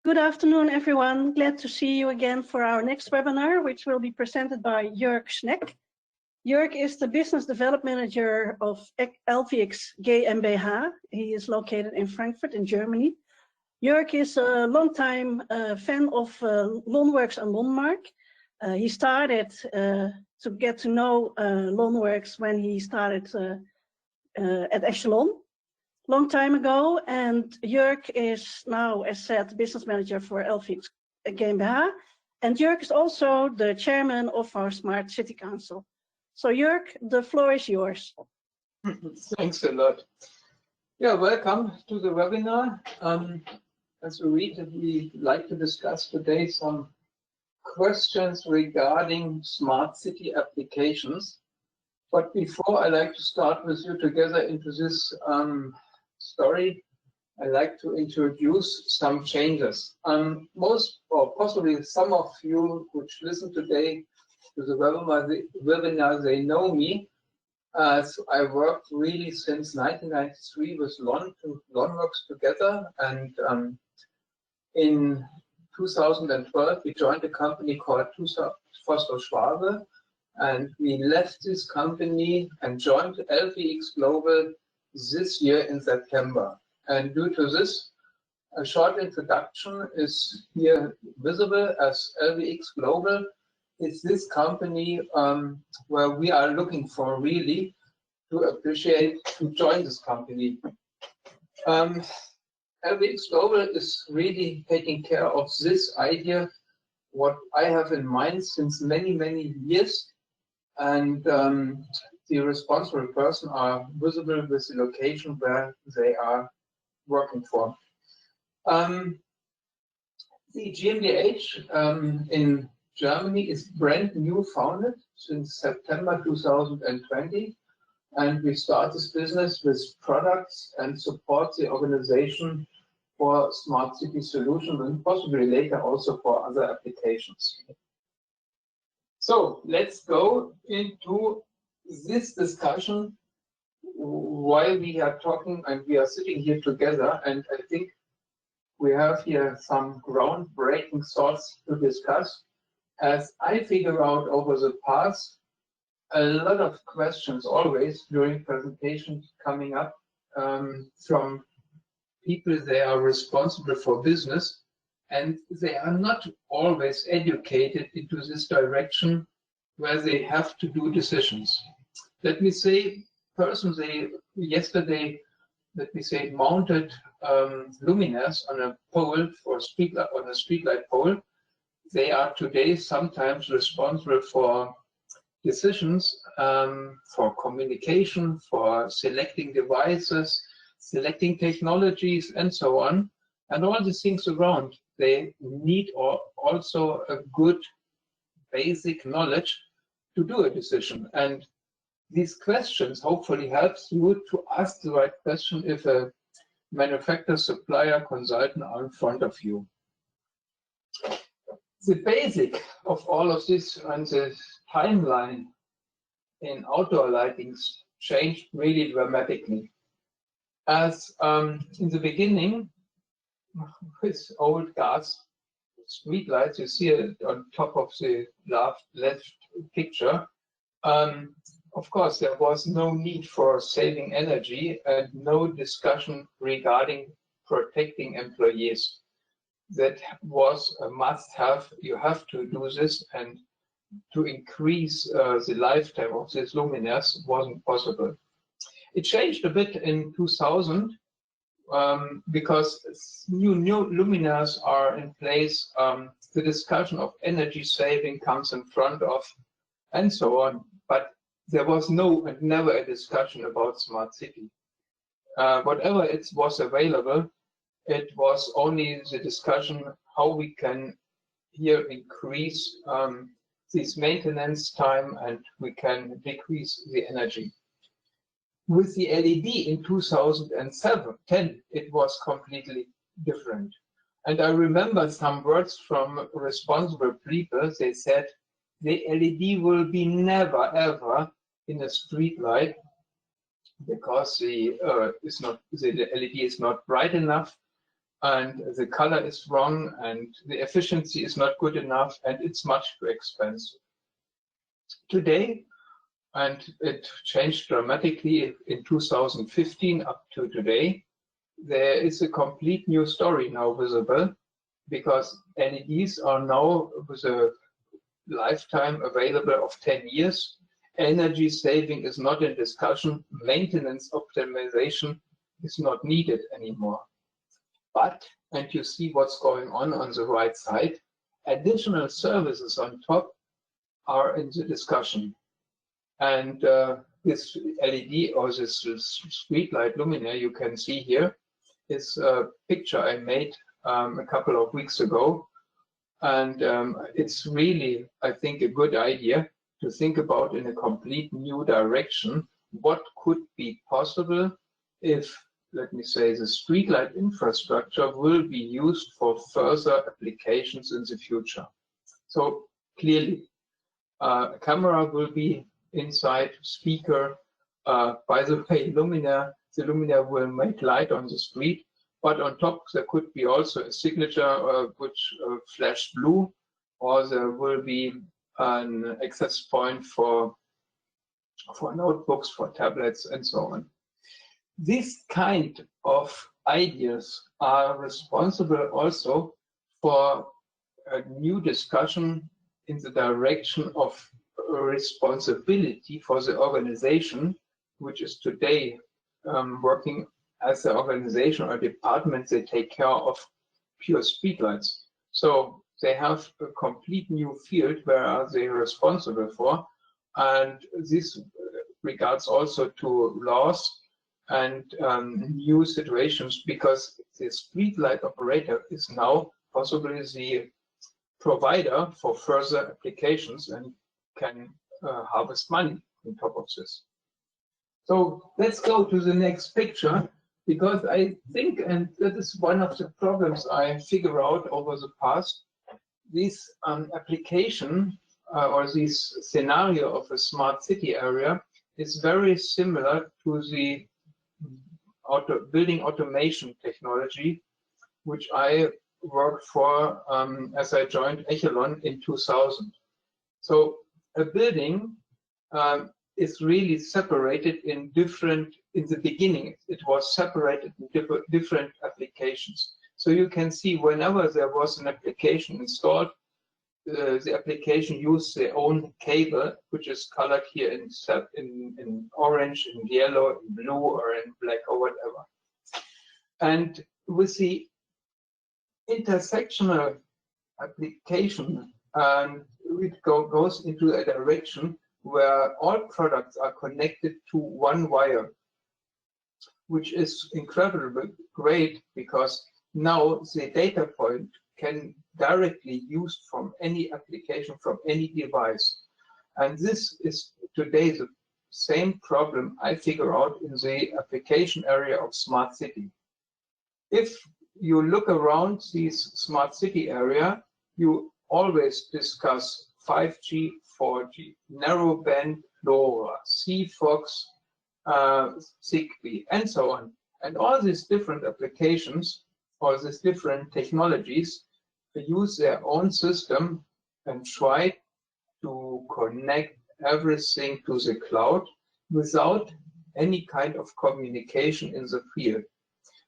Good afternoon, everyone. Glad to see you again for our next webinar, which will be presented by Jörg Schneck. Jörg is the Business Development Manager of LVX GmbH. He is located in Frankfurt in Germany. Jörg is a long-time fan of Loanworks and Loanmark. He started to get to know Loanworks when he started at Echelon. Long time ago, and Jörg is now, as said, business manager for LVX GmbH, and Jörg is also the chairman of our Smart City Council. So Jörg, the floor is yours. Thanks a lot. Yeah, welcome to the webinar. As we read, we'd like to discuss today some questions regarding smart city applications. But before I like to start with you together into this story, I'd like to introduce some changes. Most, or possibly some of you which listen today to the webinar, they know me. So I worked really since 1993 with Loanworks together, and in 2012 we joined a company called Foster Schwabe, and we left this company and joined LVX Global this year in September. And due to this, a short introduction is here visible as LVX Global. It's this company where we are looking for really to join this company. LVX Global is really taking care of this idea, what I have in mind since many, many years. And the responsible person are visible with the location where they are working for. The GmbH in Germany is brand new founded since September 2020, and we start this business with products and support the organization for smart city solutions and possibly later also for other applications. So let's go into this discussion, why we are talking and we are sitting here together, and I think we have here some groundbreaking thoughts to discuss. As I figure out over the past, a lot of questions always during presentations coming up from people they are responsible for business, and they are not always educated into this direction where they have to do decisions. Let me say, they yesterday, let me say, mounted luminaires on a pole for a streetlight pole. They are today sometimes responsible for decisions, for communication, for selecting devices, selecting technologies, and so on, and all these things around. They need also a good basic knowledge to do a decision. And these questions hopefully helps you to ask the right question if a manufacturer, supplier, consultant are in front of you. The basic of all of this and the timeline in outdoor lighting changed really dramatically. As in the beginning, with old gas street lights, you see it on top of the left picture. Of course, there was no need for saving energy and no discussion regarding protecting employees. That was a must-have. You have to do this, and to increase the lifetime of these luminaires wasn't possible. It changed a bit in 2000 because new luminaires are in place. The discussion of energy saving comes in front of, and so on. But there was never a discussion about smart city. Whatever it was available, it was only the discussion how we can here increase this maintenance time and we can decrease the energy. With the LED in 2010, it was completely different. And I remember some words from responsible people. They said, the LED will be never ever in a street light because the LED is not bright enough. and the color is wrong, and the efficiency is not good enough, and it's much too expensive. Today, and it changed dramatically in 2015 up to today, there is a complete new story now visible, because LEDs are now with a lifetime available of 10 years. Energy saving is not in discussion. Maintenance optimization is not needed anymore. But, and you see what's going on the right side, additional services on top are in the discussion. And this LED or this streetlight luminaire you can see here is a picture I made a couple of weeks ago. And it's really, I think, a good idea to think about in a complete new direction what could be possible if, let me say, the streetlight infrastructure will be used for further applications in the future. So clearly, a camera will be inside, speaker. By the way, the luminaire will make light on the street, but on top there could be also a signature which flash blue, or there will be an access point for notebooks, for tablets, and so on. These kind of ideas are responsible also for a new discussion in the direction of responsibility for the organization, which is today working as an organization or department. They take care of pure streetlights. So they have a complete new field where are they responsible for, and this regards also to laws and new situations, because the streetlight operator is now possibly the provider for further applications and can harvest money on top of this. So let's go to the next picture, because I think, and that is one of the problems I figure out over the past, this application or this scenario of a smart city area is very similar to the building automation technology, which I worked for as I joined Echelon in 2000. So a building is really separated in the beginning, it was separated in different applications. So you can see whenever there was an application installed, the application used their own cable, which is colored here in orange, in yellow, in blue, or in black, or whatever. And with the intersectional application, it goes into a direction where all products are connected to one wire, which is incredibly great, because now the data point can directly used from any application, from any device. And this is today the same problem I figure out in the application area of smart city. If you look around this smart city area, you always discuss 5G, 4G, narrowband, LoRa, Sigfox, Zigbee, and so on. And all these different applications, or these different technologies, use their own system and try to connect everything to the cloud without any kind of communication in the field.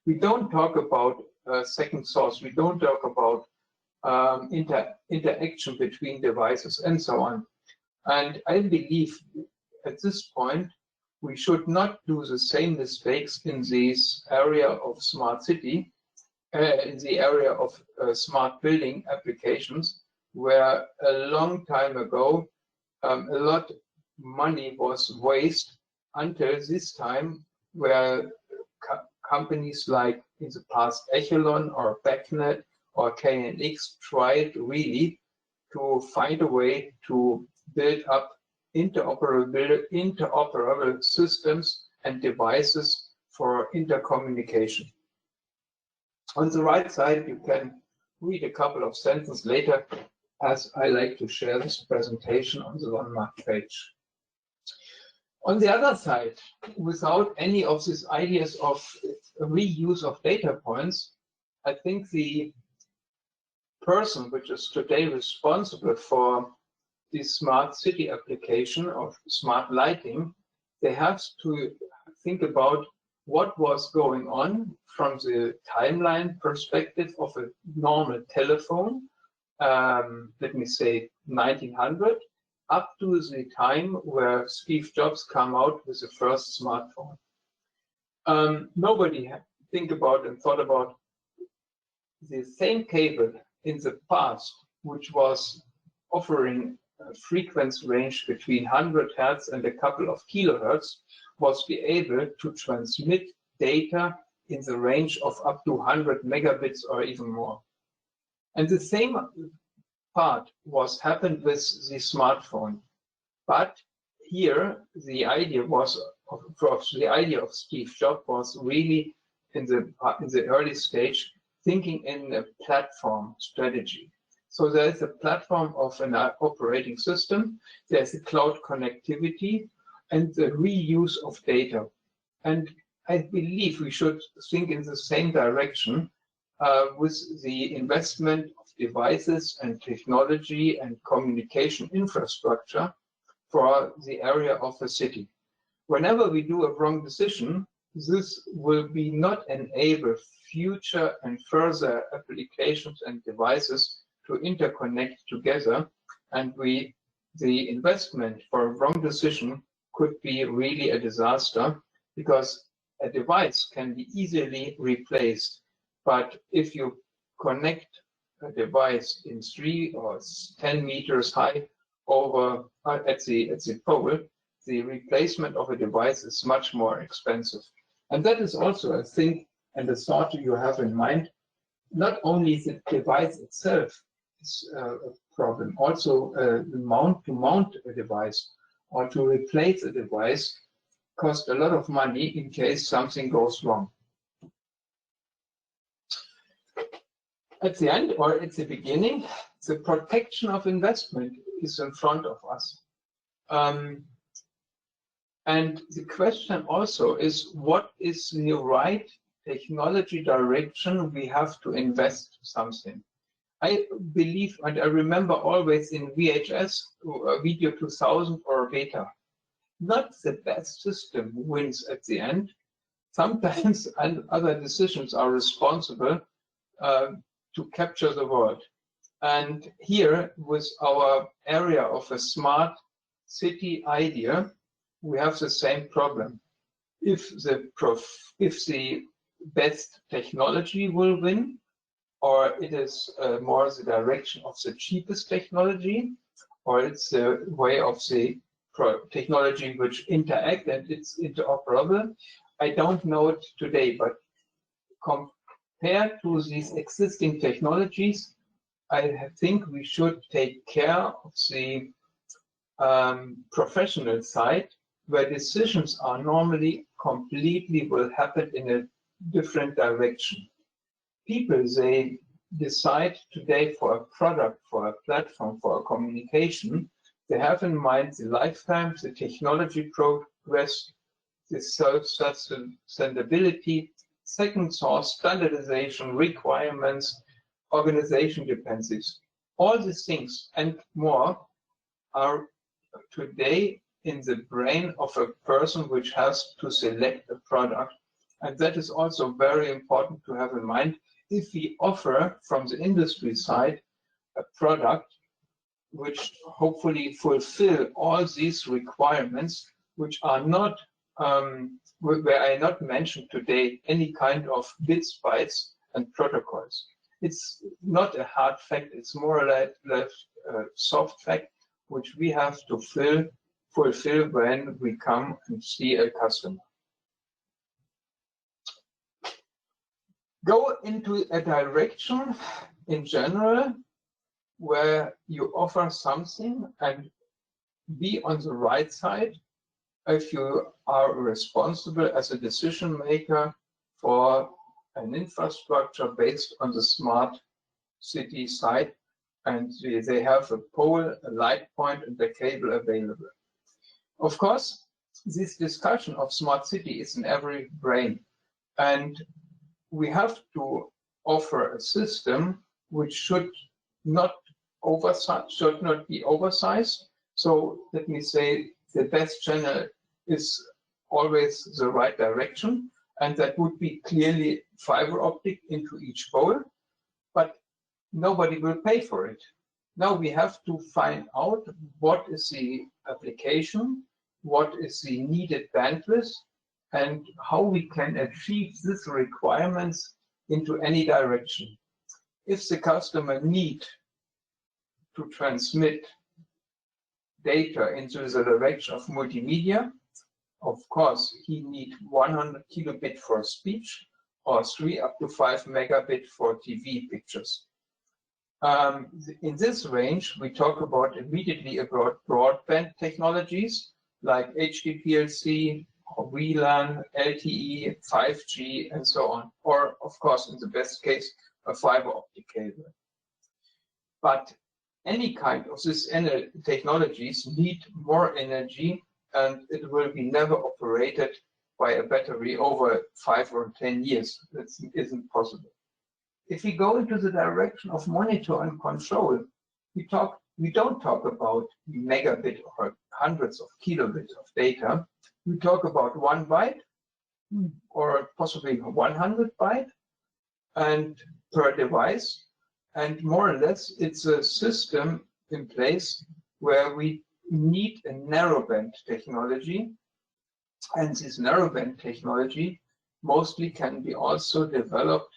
We don't talk about second source, we don't talk about interaction between devices and so on. And I believe at this point we should not do the same mistakes in this area of smart city, in the area of smart building applications, where a long time ago a lot of money was wasted until this time, where companies like in the past Echelon or BackNet or KNX tried really to find a way to build up interoperable systems and devices for intercommunication. On the right side, you can read a couple of sentences later, as I like to share this presentation on the one-mark page. On the other side, without any of these ideas of reuse of data points, I think the person which is today responsible for the smart city application of smart lighting, they have to think about what was going on from the timeline perspective of a normal telephone, let me say 1900, up to the time where Steve Jobs came out with the first smartphone. Nobody thought about the same cable in the past, which was offering a frequency range between 100 Hertz and a couple of kilohertz, was be able to transmit data in the range of up to 100 megabits or even more. And the same part was happened with the smartphone. But here, the idea of Steve Jobs was really in the early stage, thinking in a platform strategy. So there is a platform of an operating system, there's a cloud connectivity, and the reuse of data. And I believe we should think in the same direction with the investment of devices and technology and communication infrastructure for the area of a city. Whenever we do a wrong decision, this will be not enable future and further applications and devices to interconnect together, and the investment for a wrong decision could be really a disaster, because a device can be easily replaced. But if you connect a device in 3 or 10 meters high over at the pole, the replacement of a device is much more expensive. And that is also a thing and a thought you have in mind. Not only the device itself is a problem, also to mount a device or to replace a device costs a lot of money in case something goes wrong. At the end or at the beginning, the protection of investment is in front of us. And the question also is, what is the right technology direction we have to invest something? I believe, and I remember always in VHS, Video 2000 or Beta, not the best system wins at the end. Sometimes other decisions are responsible to capture the world. And here, with our area of a smart city idea, we have the same problem. If the best technology will win, or it is more the direction of the cheapest technology, or it's the way of the technology which interact and it's interoperable, I don't know it today, but compared to these existing technologies, I think we should take care of the professional side, where decisions are normally completely will happen in a different direction. People, they decide today for a product, for a platform, for a communication, they have in mind the lifetime, the technology progress, the self-sustainability, second source, standardization, requirements, organization dependencies. All these things and more are today in the brain of a person which has to select a product. And that is also very important to have in mind if we offer from the industry side a product which hopefully fulfill all these requirements, which are not, where I not mentioned today any kind of bits, bytes, and protocols. It's not a hard fact, it's more like a soft fact, which we have to fulfill when we come and see a customer. Go into a direction in general where you offer something and be on the right side if you are responsible as a decision maker for an infrastructure based on the smart city side, and they have a pole, a light point, and the cable available. Of course, this discussion of smart city is in every brain, and we have to offer a system which should not be oversized. So let me say the best channel is always the right direction, and that would be clearly fiber optic into each pole, but nobody will pay for it. Now we have to find out what is the application, what is the needed bandwidth, and how we can achieve these requirements into any direction. If the customer needs to transmit data into the direction of multimedia, of course, he needs 100 kilobit for speech or 3 up to 5 megabit for TV pictures. In this range, we talk about immediately about broadband technologies like HDPLC, or WLAN, LTE, 5G, and so on. Or, of course, in the best case, a fiber optic cable. But any kind of these technologies need more energy, and it will be never operated by a battery over 5 or 10 years. That isn't possible. If we go into the direction of monitor and control, we don't talk about megabit or hundreds of kilobits of data. We talk about 1 byte or possibly 100 byte and per device. And more or less, it's a system in place where we need a narrowband technology. And this narrowband technology mostly can be also developed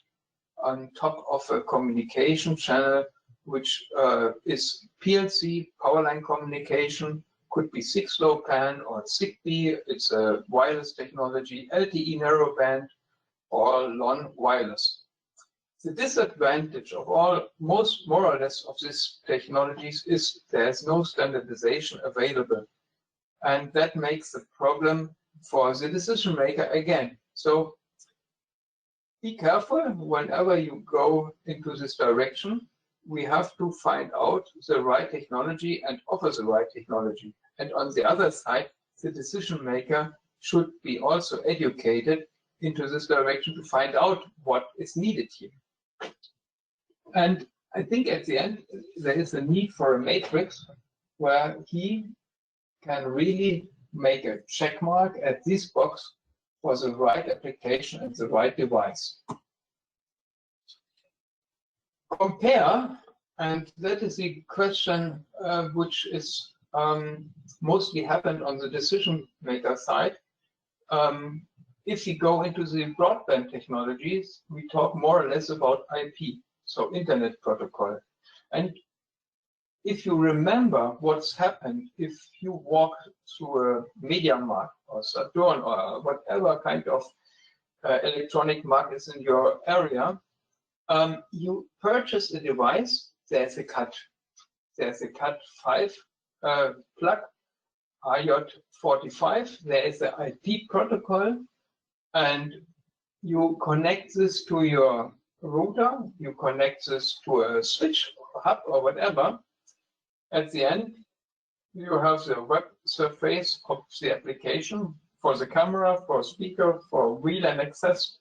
on top of a communication channel, which is PLC, Powerline communication, could be 6-LoWPAN or Zigbee. It's a wireless technology, LTE narrowband, or LAN wireless. The disadvantage of more or less of these technologies is there's no standardization available. And that makes the problem for the decision maker again. So be careful whenever you go into this direction. We have to find out the right technology and offer the right technology. And on the other side, the decision maker should be also educated into this direction to find out what is needed here. And I think at the end, there is a need for a matrix where he can really make a check mark at this box for the right application and the right device. Compare, and that is the question which is mostly happened on the decision maker side. If you go into the broadband technologies, we talk more or less about IP, so Internet Protocol. And if you remember what's happened, if you walk through a Media Markt or Saturn or whatever kind of electronic markets in your area, you purchase a device, there's a CAT. There's a CAT 5 plug, RJ45, there is the IP protocol, and you connect this to your router, you connect this to a switch, hub, or whatever. At the end, you have the web surface of the application for the camera, for speaker, for WLAN access,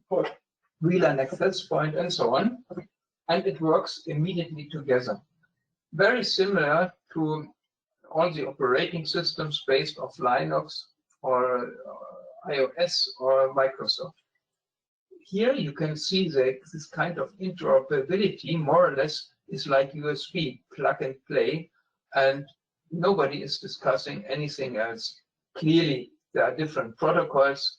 for WLAN access point, and so on. And it works immediately together. Very similar to all the operating systems based on Linux or iOS or Microsoft. Here you can see that this kind of interoperability more or less is like USB, plug and play, and nobody is discussing anything else. Clearly, there are different protocols,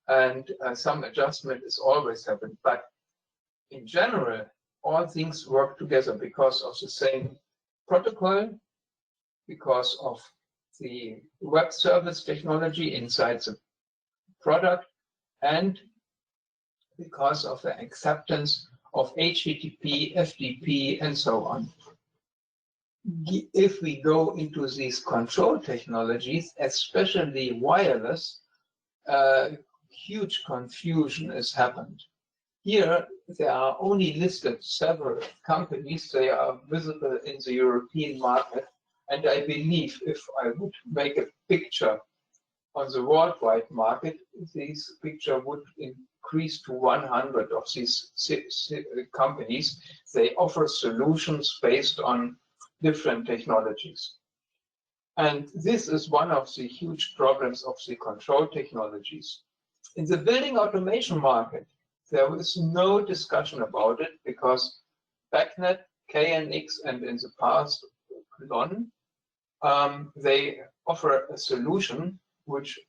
and some adjustment is always happened. But in general, all things work together because of the same protocol, because of the web service technology inside the product, and because of the acceptance of HTTP, FTP, and so on. If we go into these control technologies, especially wireless, huge confusion has happened. Here, there are only listed several companies. They are visible in the European market. And I believe if I would make a picture on the worldwide market, this picture would increased to 100 of these companies. They offer solutions based on different technologies. And this is one of the huge problems of the control technologies. In the building automation market, there is no discussion about it because BACnet, KNX, and in the past, LON, they offer a solution which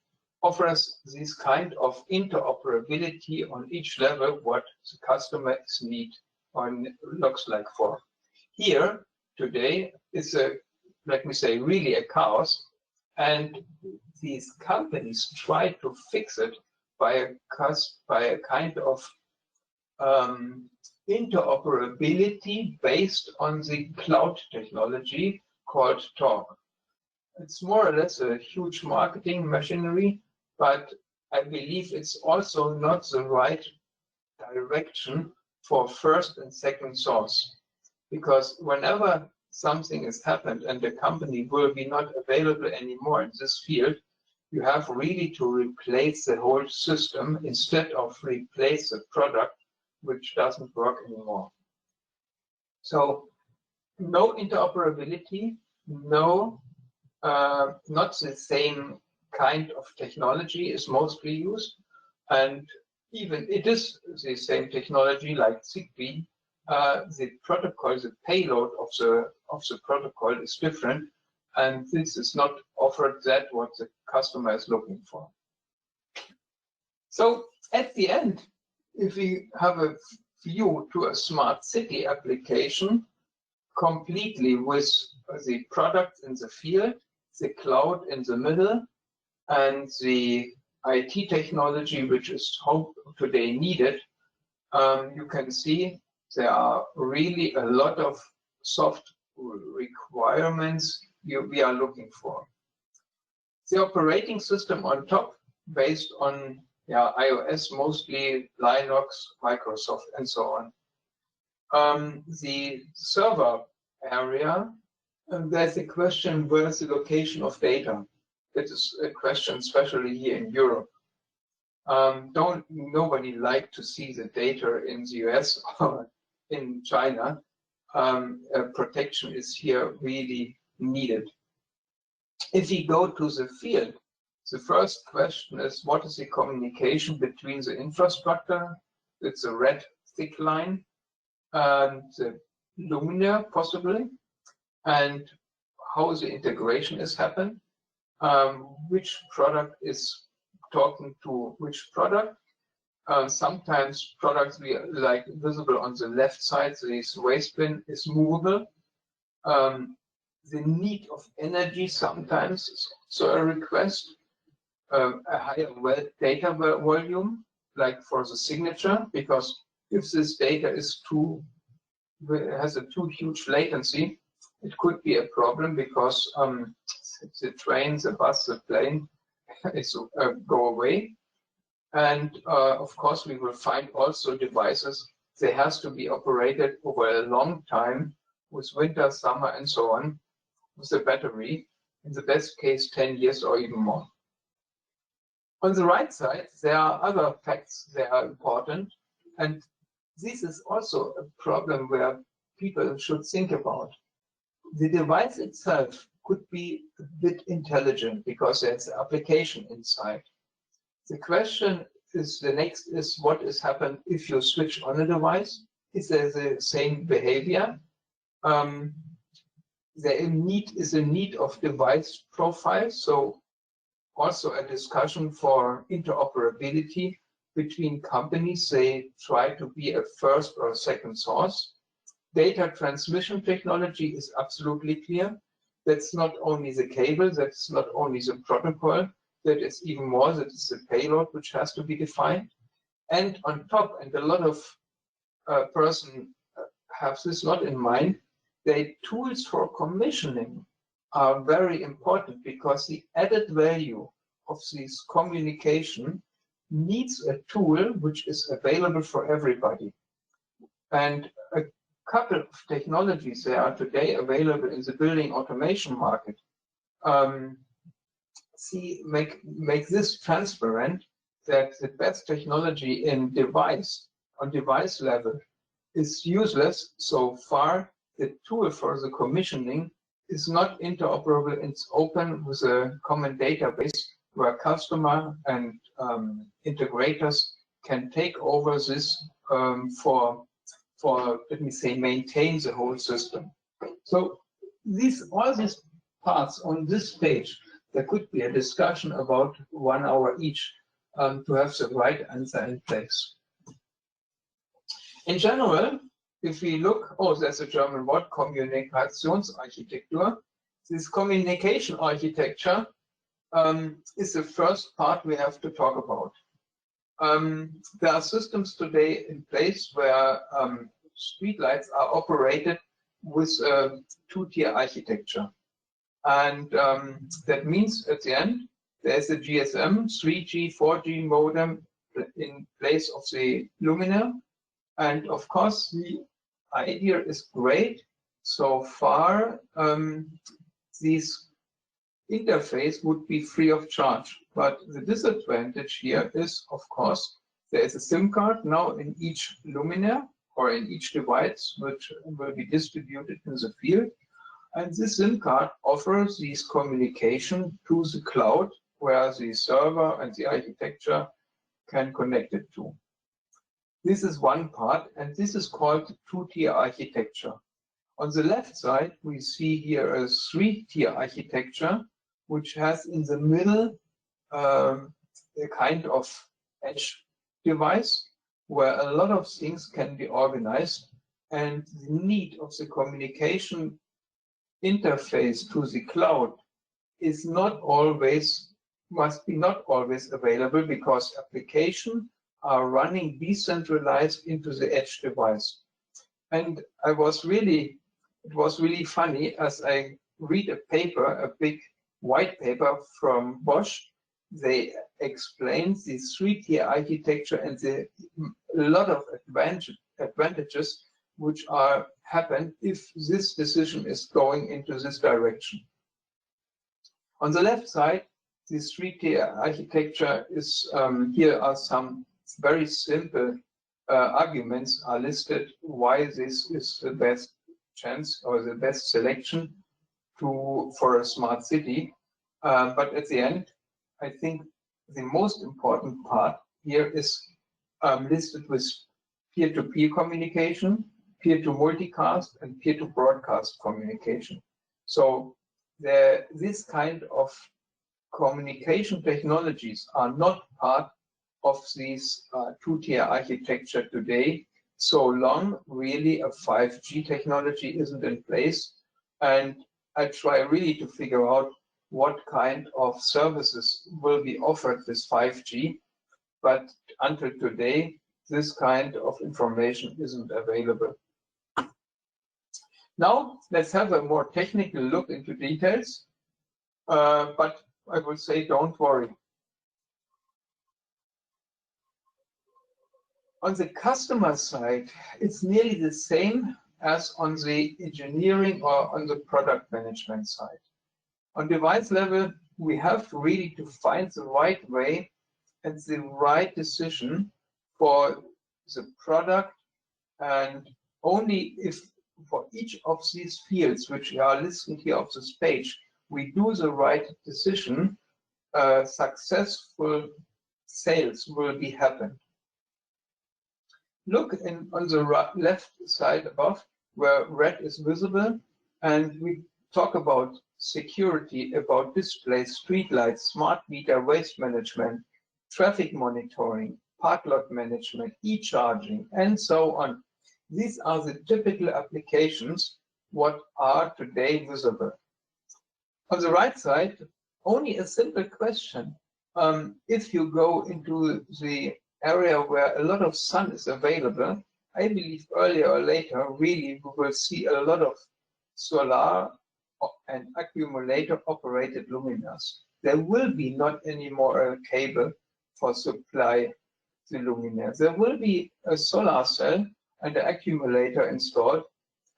offers this kind of interoperability on each level what the customers need or looks like for. Here, today, it's a, let me say, really a chaos, and these companies try to fix it by a kind of interoperability based on the cloud technology called Talk. It's more or less a huge marketing machinery, but I believe it's also not the right direction for first and second source. Because whenever something has happened and the company will be not available anymore in this field, you have really to replace the whole system instead of replace the product which doesn't work anymore. So no interoperability, no, not the same kind of technology is mostly used, and even it is the same technology like Zigbee. The protocol, the payload of the protocol is different, and this is not offered that what the customer is looking for. So at the end, if we have a view to a smart city application, completely with the product in the field, the cloud in the middle, and the IT technology which is today needed, you can see there are really a lot of soft requirements we are looking for. The operating system on top, based on iOS, mostly Linux, Microsoft, and so on. The server area, there's a question, where's the location of data? It is a question, especially here in Europe. Nobody like to see the data in the US or in China. Protection is here really needed. If we go to the field, the first question is, what is the communication between the infrastructure, it's a red thick line, and the luminaire possibly, and how the integration is happening, which product is talking to which product. Sometimes products we like visible on the left side, this wastebin is movable. The need of energy sometimes is also a request. A higher data volume, like for the signature, because if this data is has a too huge latency, it could be a problem because the train, the bus, the plane is go away. And of course, we will find also devices that has to be operated over a long time with winter, summer, and so on, with the battery, in the best case 10 years or even more. On the right side, there are other facts that are important, and this is also a problem where people should think about. The device itself could be a bit intelligent because there's an application inside. The question is, the next is, what is happened if you switch on a device? Is there the same behavior? There is a need of device profile, so also a discussion for interoperability between companies. They try to be a first or a second source. Data transmission technology is absolutely clear. That's not only the cable, that's not only the protocol, that is even more, that is the payload which has to be defined. And on top, and a lot of persons have this not in mind, the tools for commissioning are very important because the added value of this communication needs a tool which is available for everybody. And a couple of technologies that are today available in the building automation market make this transparent, that the best technology on device level is useless so far. The tool for the commissioning is not interoperable. It's open with a common database where customer and integrators can take over this for let me say maintain the whole system. So all these parts on this page, there could be a discussion about 1 hour each to have the right answer in place. In general, if we look, there's a German word, Kommunikationsarchitektur. This communication architecture is the first part we have to talk about. There are systems today in place where streetlights are operated with a two-tier architecture. And that means at the end, there's a GSM, 3G, 4G modem in place of the luminaire. And of course, the idea is great. So far, this interface would be free of charge. But the disadvantage here is, of course, there is a SIM card now in each luminaire or in each device, which will be distributed in the field. And this SIM card offers this communication to the cloud, where the server and the architecture can connect it to. This is one part, and this is called two-tier architecture. On the left side, we see here a three-tier architecture, which has in the middle a kind of edge device where a lot of things can be organized, and the need of the communication interface to the cloud is must be not always available, because applications are running decentralized into the edge device. And it was really funny as I read a paper, a big white paper from Bosch. They explained the three-tier architecture and a lot of advantages which happen if this decision is going into this direction. On the left side, this three-tier architecture is, here are some very simple arguments are listed why this is the best chance or the best selection for a smart city. But at the end, I think the most important part here is listed with peer-to-peer communication, peer-to-multicast, and peer-to-broadcast communication. So this kind of communication technologies are not part of this two-tier architecture today, so long really a 5G technology isn't in place. And I try really to figure out what kind of services will be offered with 5G, but until today, this kind of information isn't available. Now, let's have a more technical look into details, but I will say don't worry. On the customer side, it's nearly the same as on the engineering or on the product management side. On device level, we have really to find the right way and the right decision for the product, and only if for each of these fields which are listed here of this page, we do the right decision, successful sales will be happen. Look on the left side above where red is visible, and we talk about security, about displays, streetlights, smart meter, waste management, traffic monitoring, park lot management, e-charging, and so on. These are the typical applications what are today visible. On the right side, only a simple question. If you go into the area where a lot of sun is available, I believe earlier or later, really, we will see a lot of solar and accumulator operated luminaires. There will be not anymore a cable for supply the luminaire. There will be a solar cell and an accumulator installed,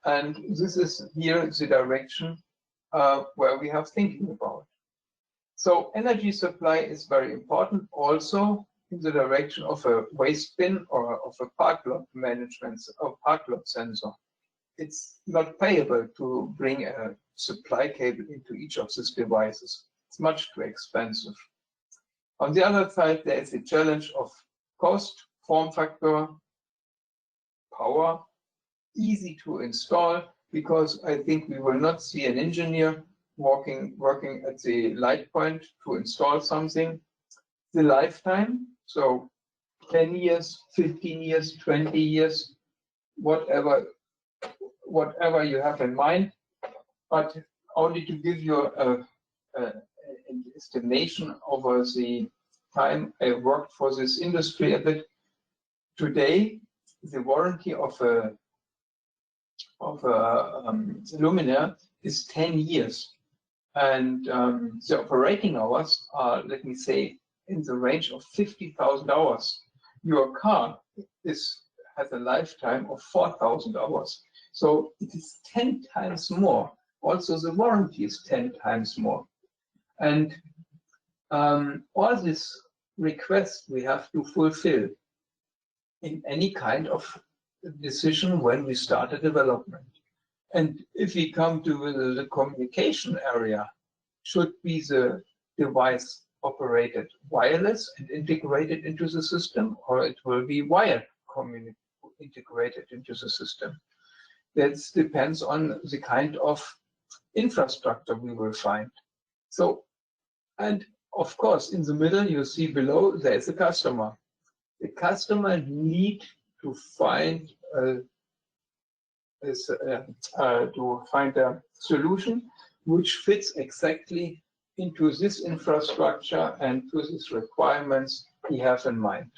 and this is here the direction where we have thinking about. So energy supply is very important. Also, in the direction of a waste bin or of a park lot management or park lot sensor. It's not payable to bring a supply cable into each of these devices. It's much too expensive. On the other side, there is a challenge of cost, form factor, power, easy to install, because I think we will not see an engineer working at the light point to install something. The lifetime, so 10 years, 15 years, 20 years, whatever you have in mind, but only to give you an estimation over the time I worked for this industry a bit. Today, the warranty of a luminaire is 10 years, and the operating hours are, let me say, in the range of 50,000 hours. Your car has a lifetime of 4,000 hours, so it is 10 times more. Also, the warranty is 10 times more, and all these requests we have to fulfill in any kind of decision when we start a development. And if we come to the communication area, should be the device operated wireless and integrated into the system, or it will be wired integrated into the system. That depends on the kind of infrastructure we will find. So, and of course, in the middle, you see below, there is a customer. The customer need to find a solution which fits exactly into this infrastructure and to these requirements he has in mind.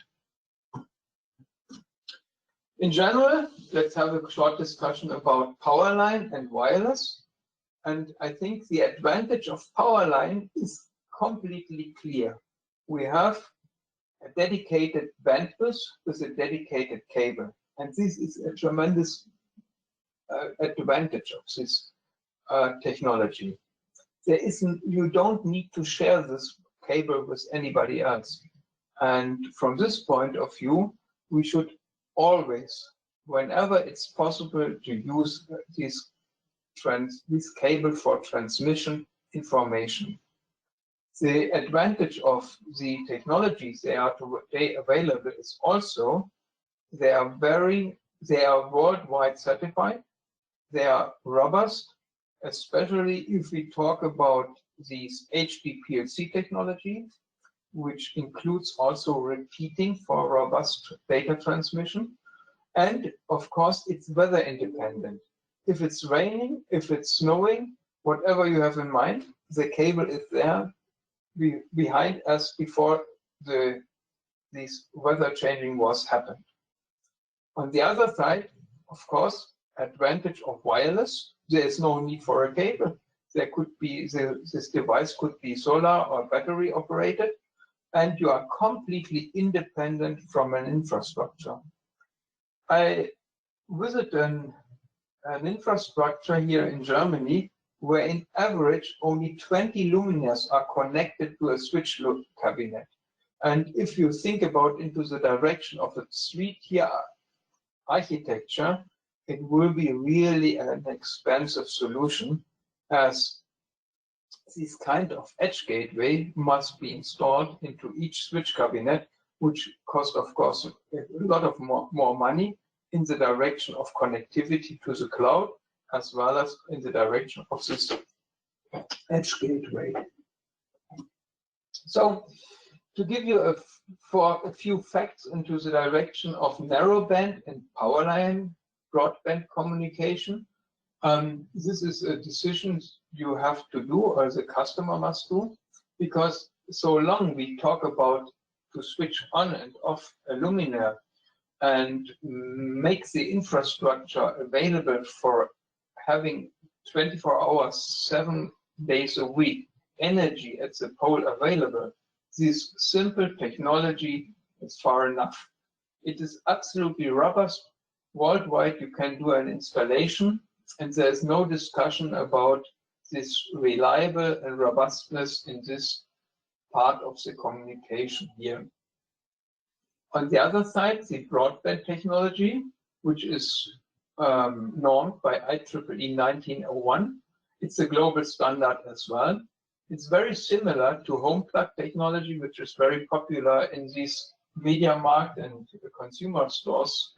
In general, let's have a short discussion about Powerline and wireless. And I think the advantage of Powerline is completely clear. We have a dedicated bandwidth with a dedicated cable. And this is a tremendous advantage of this technology. You don't need to share this cable with anybody else. And from this point of view, we should always, whenever it's possible, to use this cable for transmission information. The advantage of the technologies they are today available is also they are worldwide certified. They are robust, especially if we talk about these HDPLC technology, which includes also repeating for robust data transmission. And of course, it's weather independent. If it's raining, if it's snowing, whatever you have in mind, the cable is there behind us before these weather changing was happened. On the other side, of course, advantage of wireless, there is no need for a cable. There could be, this device could be solar or battery operated, and you are completely independent from an infrastructure. I visited an infrastructure here in Germany where in average only 20 luminaires are connected to a switch cabinet. And if you think about into the direction of a street-tier architecture, it will be really an expensive solution, as this kind of edge gateway must be installed into each switch cabinet, which costs, of course, a lot of more money in the direction of connectivity to the cloud, as well as in the direction of this edge gateway. So, to give you a few facts into the direction of narrowband and Powerline broadband communication, this is a decision you have to do, or the customer must do, because so long we talk about to switch on and off a luminaire and make the infrastructure available for having 24 hours, 7 days a week energy at the pole available. This simple technology is far enough. It is absolutely robust. Worldwide, you can do an installation, and there's no discussion about this reliable and robustness in this part of the communication here. On the other side, the broadband technology, which is normed by IEEE 1901. It's a global standard as well. It's very similar to home plug technology, which is very popular in these media market and consumer stores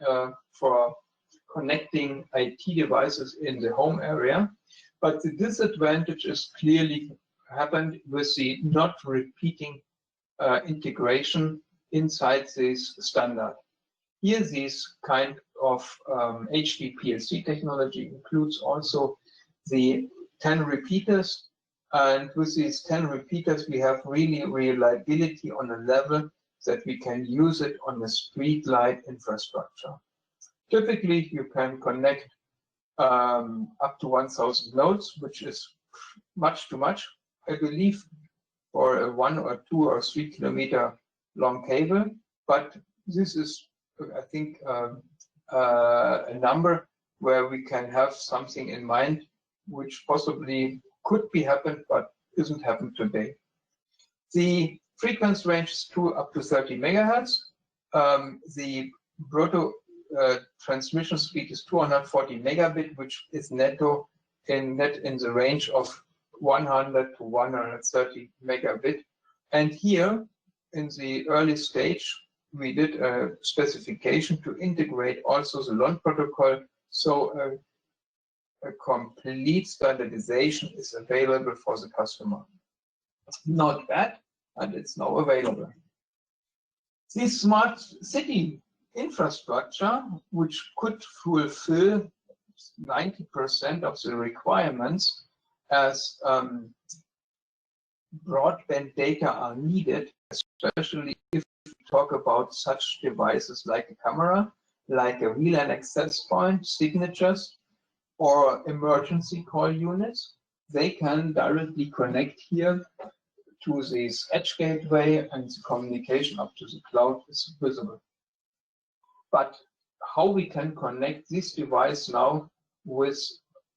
for connecting IT devices in the home area. But the disadvantage is clearly happened with the not repeating integration inside this standard. Here, this kind of HDPLC technology includes also the 10 repeaters. And with these 10 repeaters, we have really reliability on a level that we can use it on the street light infrastructure. Typically, you can connect up to 1,000 nodes, which is much too much, I believe, for a 1 or 2 or 3 kilometer long cable. But this is, I think, a number where we can have something in mind which possibly could be happened, but isn't happened today. The frequency range is up to 30 megahertz. The Proto transmission speed is 240 megabit, which is net in the range of 100 to 130 megabit. And here, in the early stage, we did a specification to integrate also the LON protocol, so a complete standardization is available for the customer. Not bad, and it's now available. The smart city infrastructure, which could fulfill 90% of the requirements as broadband data are needed, especially if we talk about such devices like a camera, like a VLAN access point, signatures, or emergency call units. They can directly connect here to this edge gateway, and the communication up to the cloud is visible. But how we can connect this device now with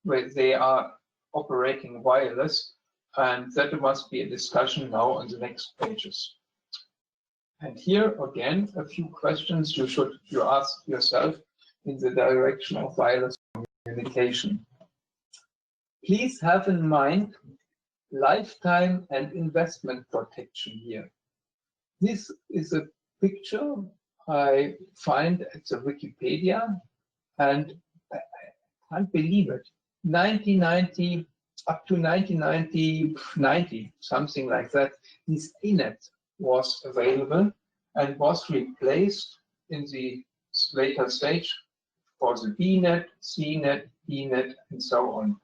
where they are operating wireless, and that must be a discussion now on the next pages. And here again, a few questions you ask yourself in the direction of wireless communication. Please have in mind lifetime and investment protection here. This is a picture I find at the Wikipedia, and I can't believe it. 1990 up to 1990, something like that, this ANET was available and was replaced in the later stage for the BNet, CNet, ENet, and so on.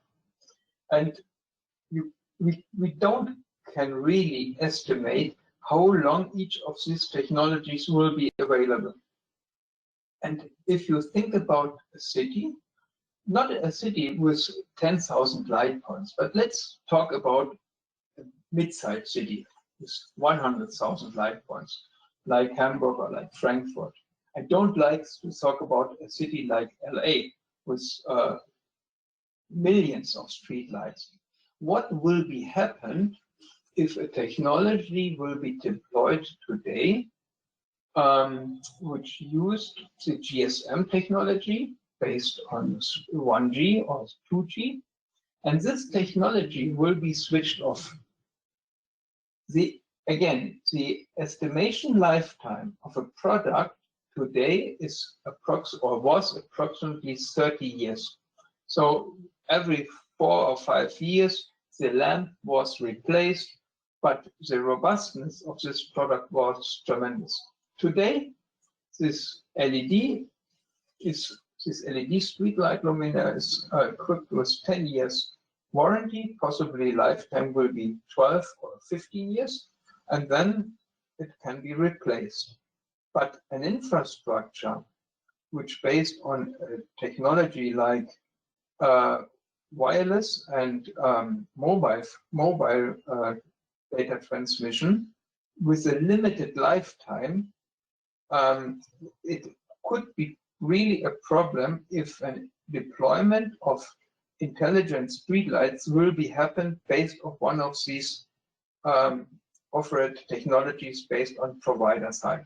And we can really estimate how long each of these technologies will be available. And if you think about a city, not a city with 10,000 light points, but let's talk about a mid-sized city with 100,000 light points, like Hamburg or like Frankfurt. I don't like to talk about a city like LA with millions of street lights. What will be happened if a technology will be deployed today, which used the GSM technology based on 1G or 2G, and this technology will be switched off. Again, the estimation lifetime of a product today is was approximately 30 years. So every 4 or 5 years, the lamp was replaced, but the robustness of this product was tremendous. Today, this LED streetlight luminaire is equipped with 10 years warranty, possibly lifetime will be 12 or 15 years, and then it can be replaced. But an infrastructure which based on technology like wireless and mobile data transmission with a limited lifetime, it could be really a problem if a deployment of intelligent streetlights will be happen based on one of these offered technologies based on provider side.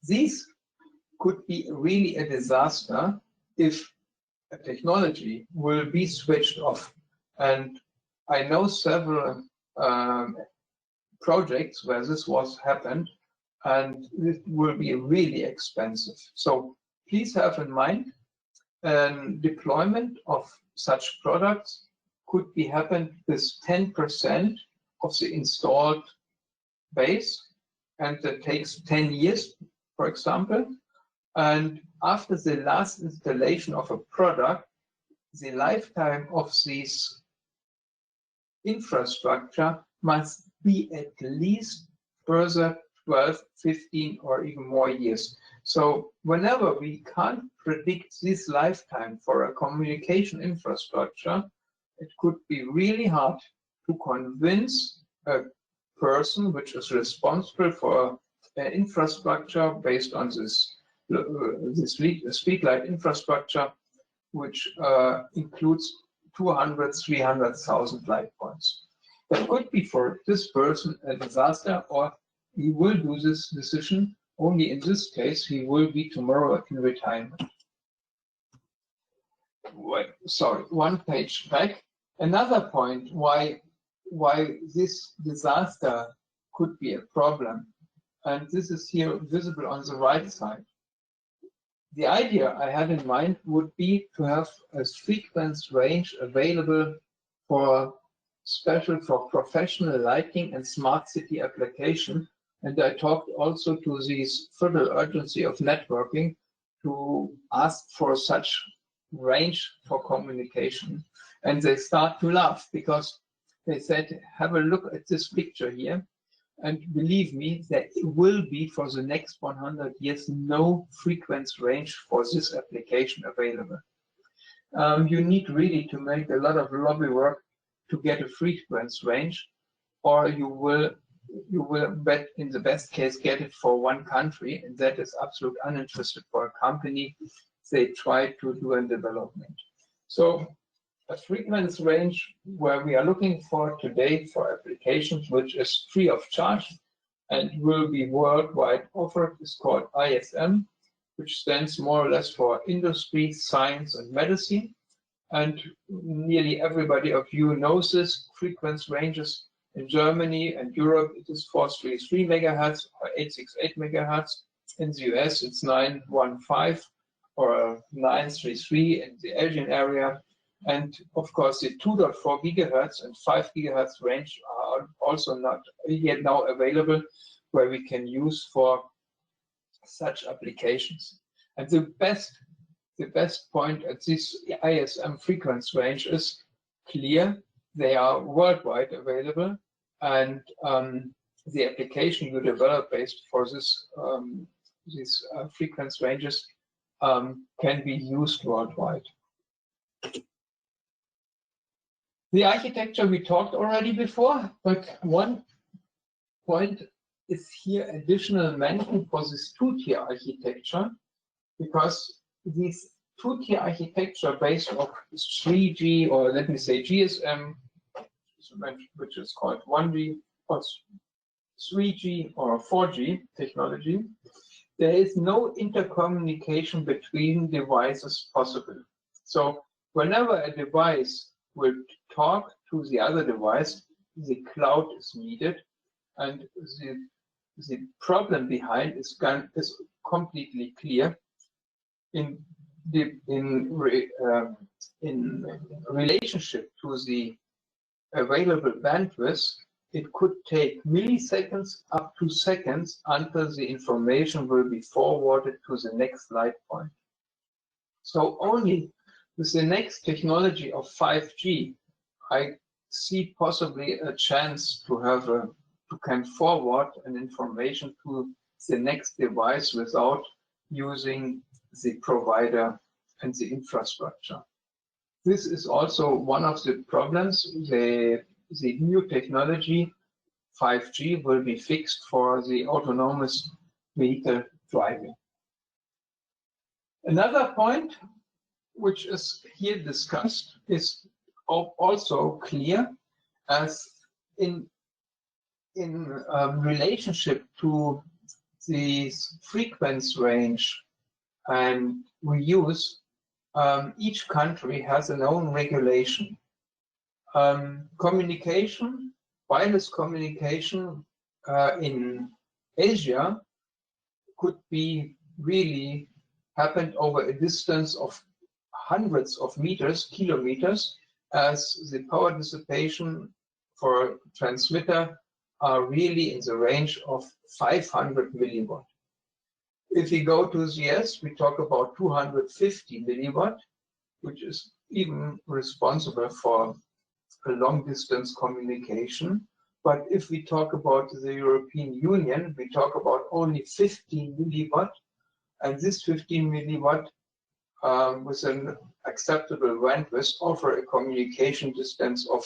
These could be really a disaster if a technology will be switched off. And I know several projects where this was happened, and it will be really expensive. So please have in mind, deployment of such products could be happened with 10% of the installed base, and that takes 10 years, for example. And after the last installation of a product, the lifetime of this infrastructure must be at least further 12, 15, or even more years. So whenever we can't predict this lifetime for a communication infrastructure, it could be really hard to convince a person which is responsible for infrastructure based on this streetlight infrastructure, which includes 200, 300,000 light points. That could be for this person a disaster, or he will do this decision only in this case he will be tomorrow in retirement. Wait, sorry, one page back. Another point why this disaster could be a problem, and this is here visible on the right side. The idea I had in mind would be to have a frequency range available for professional lighting and smart city application. And I talked also to this federal urgency of networking to ask for such range for communication. And they start to laugh because they said, have a look at this picture here. And believe me, there will be for the next 100 years no frequency range for this application available. You need really to make a lot of lobby work to get a frequency range, or you will bet in the best case get it for one country, and that is absolutely uninterested for a company they try to do in development. So a frequency range where we are looking for today for applications which is free of charge and will be worldwide offered is called ISM, which stands more or less for industry, science, and medicine. And nearly everybody of you knows this frequency ranges. In Germany and Europe, it is 433 megahertz or 868 megahertz. In the US, it's 915 or 933 in the Asian area. And of course, the 2.4 gigahertz and 5 gigahertz range are also not yet now available, where we can use for such applications. And the best point at this ISM frequency range is clear. They are worldwide available, and the application you develop based for this these frequency ranges can be used worldwide. The architecture we talked already before, but one point is here additional mention for this two-tier architecture, because this two-tier architecture based on 3G, or let me say GSM, which is called 1G, or 3G or 4G technology, there is no intercommunication between devices possible. So whenever a device will talk to the other device, the cloud is needed, and the problem behind is completely clear. In relationship to the available bandwidth, it could take milliseconds up to seconds until the information will be forwarded to the next light point. So only with the next technology of 5G, I see possibly a chance to have to can forward an information to the next device without using the provider and the infrastructure. This is also one of the problems. The new technology, 5G, will be fixed for the autonomous vehicle driving. Another point which is here discussed is also clear, as in relationship to this frequency range and we use, each country has an own regulation. Communication, wireless communication in Asia could be really happened over a distance of hundreds of meters, kilometers, as the power dissipation for transmitter are really in the range of 500 milliwatt. If we go to the US, we talk about 250 milliwatt, which is even responsible for a long distance communication. But if we talk about the European Union, we talk about only 15 milliwatt, and this 15 milliwatt with an acceptable bandwidth offer a communication distance of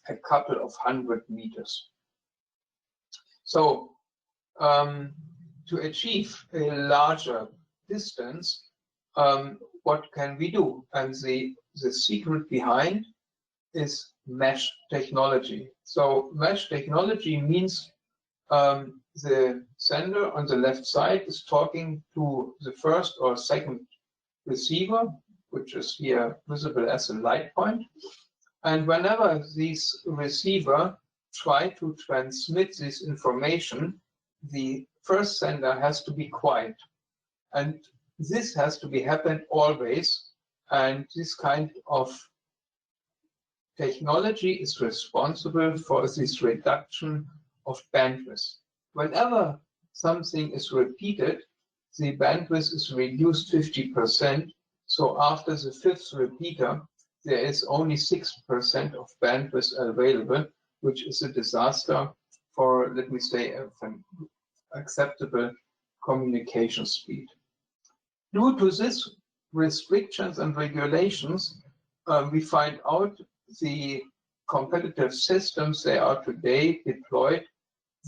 a couple of 100 meters. So to achieve a larger distance, what can we do? And the secret behind is mesh technology. So mesh technology means the sender on the left side is talking to the first or second receiver, which is here visible as a light point. And whenever this receiver try to transmit this information, the first sender has to be quiet. And this has to be happen always. And this kind of technology is responsible for this reduction of bandwidth. Whenever something is repeated, the bandwidth is reduced 50%. So after the fifth repeater, there is only 6% of bandwidth available, which is a disaster for, let me say, an acceptable communication speed. Due to this restrictions and regulations, we find out the competitive systems they are today deployed,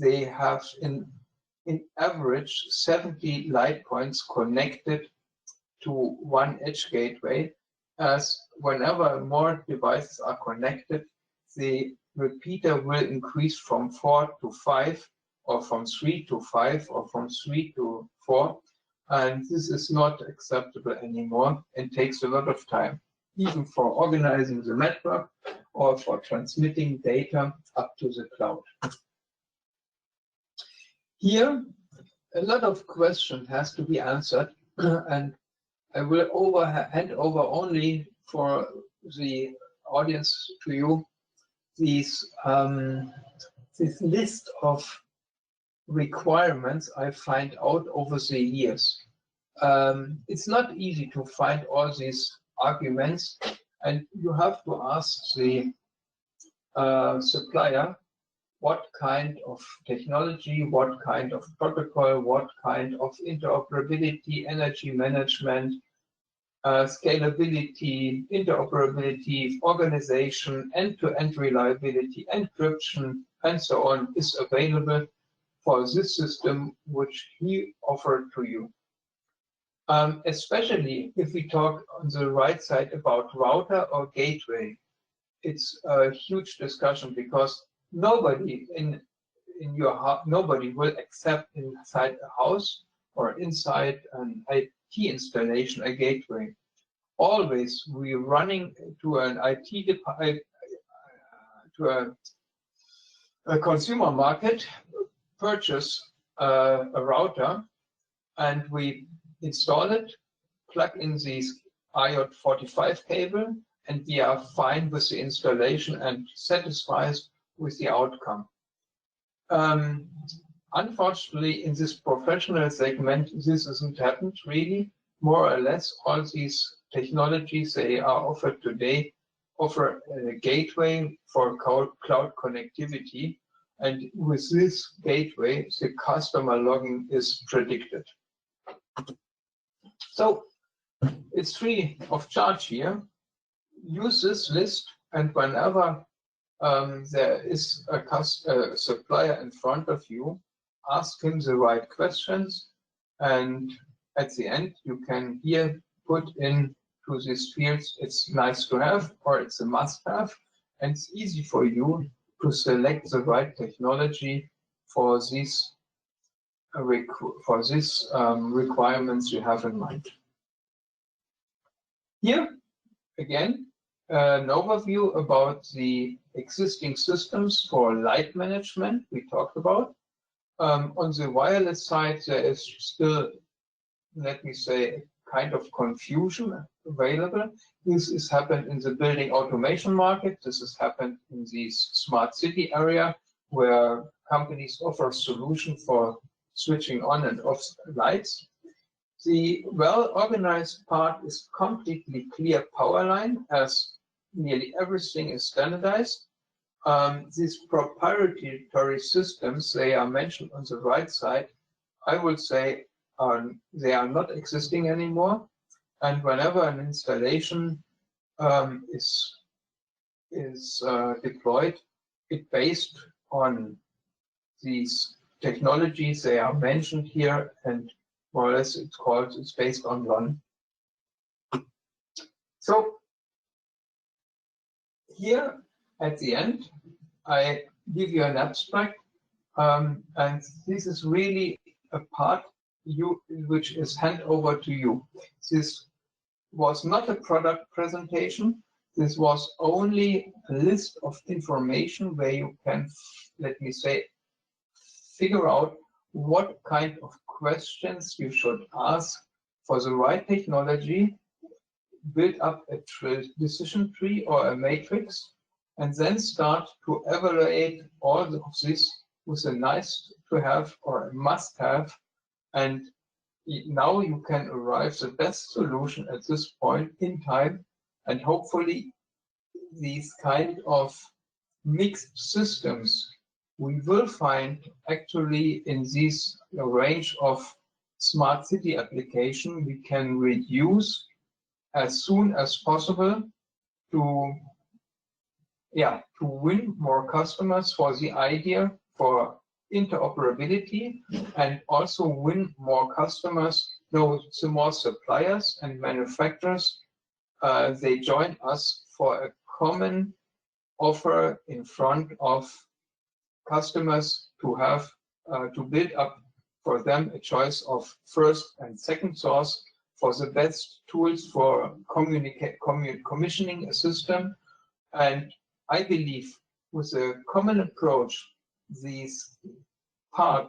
they have in average 70 light points connected to one edge gateway, as whenever more devices are connected, the repeater will increase from 4 to 5, or from 3 to 5, or from 3 to 4. And this is not acceptable anymore and takes a lot of time, even for organizing the network or for transmitting data up to the cloud. Here, a lot of questions has to be answered, and I will hand over only for the audience to you this list of requirements I find out over the years. It's not easy to find all these arguments, and you have to ask the supplier what kind of technology, what kind of protocol, what kind of interoperability, energy management, scalability, interoperability, organization, end-to-end reliability, encryption, and so on is available for this system which he offered to you. Especially if we talk on the right side about router or gateway, it's a huge discussion because nobody nobody will accept inside a house or inside an IT installation a gateway. Always we're running to an IT to a consumer market, purchase a router, and we install it, plug in this IJ45 cable, and we are fine with the installation and satisfied with the outcome. Unfortunately, in this professional segment, this hasn't happened really. More or less, all these technologies they are offered today offer a gateway for cloud connectivity, and with this gateway, the customer logging is predicted. So it's free of charge here. Use this list, and whenever there is a supplier in front of you, ask him the right questions, and at the end you can here put in to these fields it's nice to have or it's a must-have, and it's easy for you to select the right technology for this requirements you have in mind. Here, again, an overview about the existing systems for light management we talked about. On the wireless side, there is still, let me say, kind of confusion available. This has happened in the building automation market. This has happened in the smart city area, where companies offer solution for switching on and off lights. The well-organized part is completely clear Powerline, as nearly everything is standardized. These proprietary systems, they are mentioned on the right side, I would say they are not existing anymore. And whenever an installation is deployed, it's based on these technologies they are mentioned here, and more or less it's based on LON. So here at the end, I give you an abstract, and this is really a part which is hand over to you. This was not a product presentation. This was only a list of information where you can, let me say, figure out what kind of questions you should ask for the right technology, build up a decision tree or a matrix, and then start to evaluate all of this with a nice to have or a must have. And now you can arrive the best solution at this point in time. And hopefully these kind of mixed systems we will find actually in this range of smart city application we can reduce as soon as possible to win more customers for the idea for interoperability, and also win more customers, some more suppliers and manufacturers. They join us for a common offer in front of customers to have to build up for them a choice of first and second source for the best tools for commissioning a system. And I believe with a common approach, this part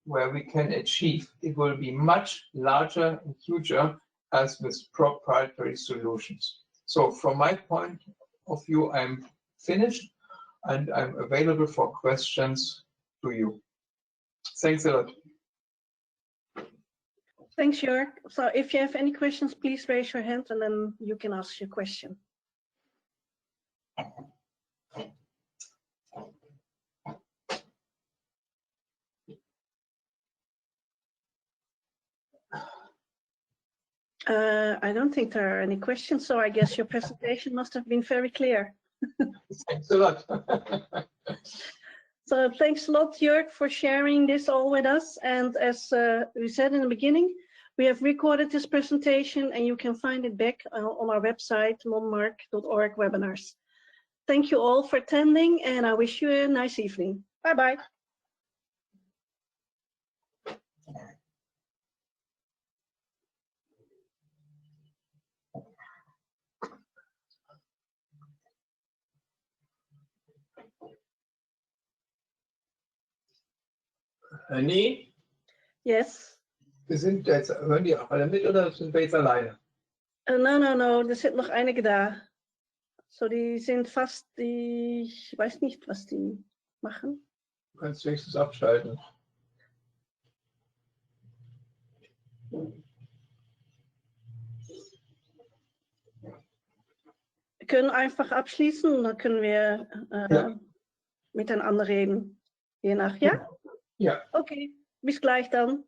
where we can achieve, it will be much larger and huger as with proprietary solutions. So from my point of view, I'm finished and I'm available for questions to you. Thanks a lot. Thanks, Jörg. So if you have any questions, please raise your hand and then you can ask your question. I don't think there are any questions, so I guess your presentation must have been very clear. Thanks a lot. So thanks a lot, Jörg, for sharing this all with us. And as we said in the beginning, we have recorded this presentation and you can find it back on our website, monmark.org webinars. Thank you all for attending and I wish you a nice evening. Bye-bye. Annie? Yes. Hören die auch alle mit oder sind wir jetzt alleine? No, er zit nog einige da. So, die sind fast, ich weiß nicht, was die machen. Du kannst wenigstens abschalten. Wir können einfach abschließen und dann können wir miteinander reden. Je nach, ja? Ja. Okay, bis gleich dann.